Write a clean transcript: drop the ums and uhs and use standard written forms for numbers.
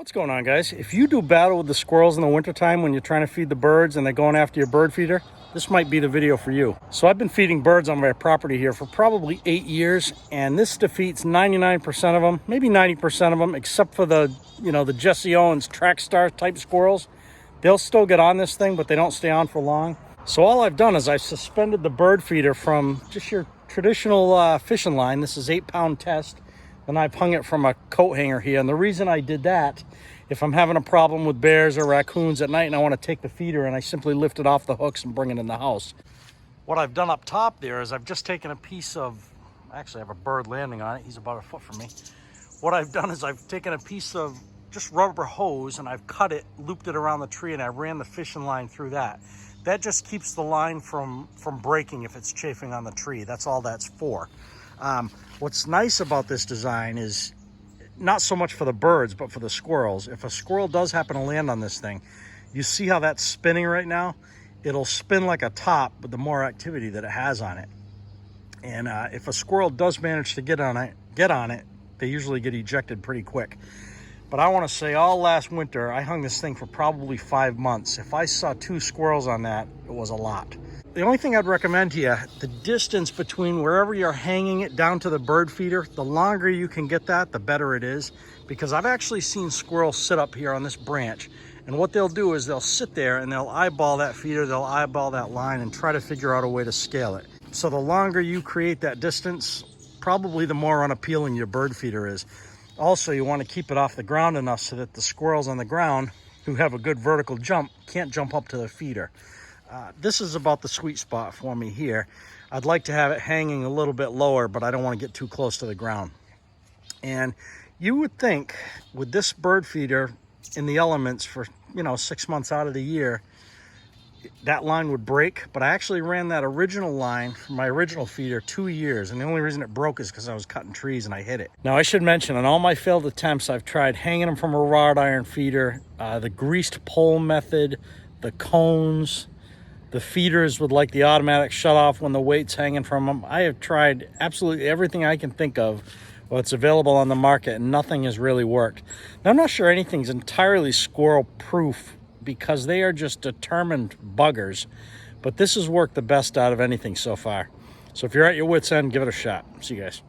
What's going on, guys? If you do battle with the squirrels in the wintertime when you're trying to feed the birds and they're going after your bird feeder, this might be the video for you. So I've been feeding birds on my property here for probably 8 years, and this defeats 99% of them, maybe 90% of them, except for the Jesse Owens track star type squirrels. They'll still get on this thing, but they don't stay on for long. So all I've done is I've suspended the bird feeder from just your traditional fishing line. This is 8-pound test. And I've hung it from a coat hanger here. And the reason I did that, if I'm having a problem with bears or raccoons at night and I want to take the feeder, and I simply lift it off the hooks and bring it in the house. What I've done up top there is I've just taken a piece of, actually I have a bird landing on it. He's about a foot from me. What I've done is I've taken a piece of just rubber hose and I've cut it, looped it around the tree, and I ran the fishing line through that. That just keeps the line from breaking if it's chafing on the tree. That's all that's for. What's nice about this design is not so much for the birds, but for the squirrels. If a squirrel does happen to land on this thing, you see how that's spinning right now? It'll spin like a top with the more activity that it has on it. And if a squirrel does manage to get on it, they usually get ejected pretty quick. But I want to say all last winter, I hung this thing for probably 5 months. If I saw 2 squirrels on that, it was a lot. The only thing I'd recommend to you, the distance between wherever you're hanging it down to the bird feeder, the longer you can get that, the better it is. Because I've actually seen squirrels sit up here on this branch, and what they'll do is they'll sit there and they'll eyeball that feeder, they'll eyeball that line and try to figure out a way to scale it. So the longer you create that distance, probably the more unappealing your bird feeder is. Also, you want to keep it off the ground enough so that the squirrels on the ground who have a good vertical jump can't jump up to the feeder. This is about the sweet spot for me here. I'd like to have it hanging a little bit lower, but I don't want to get too close to the ground. And you would think with this bird feeder in the elements for 6 months out of the year, that line would break. But I actually ran that original line from my original feeder 2 years, and the only reason it broke is because I was cutting trees and I hit it. Now I should mention, on all my failed attempts, I've tried hanging them from a wrought iron feeder, the greased pole method, the cones, the feeders with like the automatic shut off when the weight's hanging from them. I have tried absolutely everything I can think of what's available on the market, and nothing has really worked. Now, I'm not sure anything's entirely squirrel proof because they are just determined buggers, but this has worked the best out of anything so far. So if you're at your wit's end, give it a shot. See you guys.